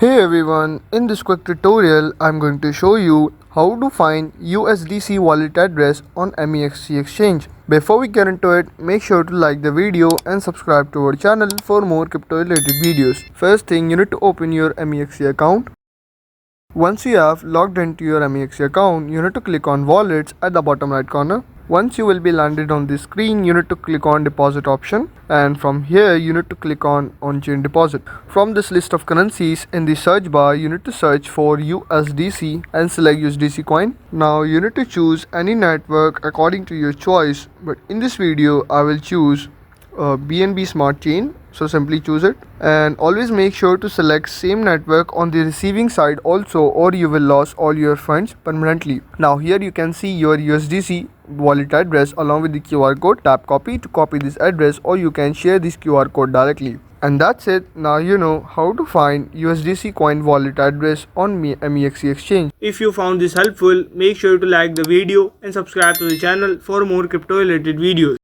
Hey everyone, in this quick tutorial I'm going to show you how to find USDC wallet address on Mexc exchange. Before we get into it, make sure to like the video and subscribe to our channel for more crypto related videos. First thing, you need to open your Mexc account. Once you have logged into your Mexc account, you need to click on wallets at the bottom right corner. Once you will be landed on this screen, you need to click on deposit option, and from here you need to click on on-chain deposit. From this list of currencies in the search bar, you need to search for USDC and select USDC coin. Now you need to choose any network according to your choice, but in this video I will choose BNB Smart Chain, so simply choose it, and always make sure to select same network on the receiving side also, or you will lose all your funds permanently. Now here you can see your USDC wallet address along with the QR code. Tap copy to copy this address, or you can share this QR code directly. And that's it. Now you know how to find USDC coin wallet address on Mexc exchange. If you found this helpful, make sure to like the video and subscribe to the channel for more crypto related videos.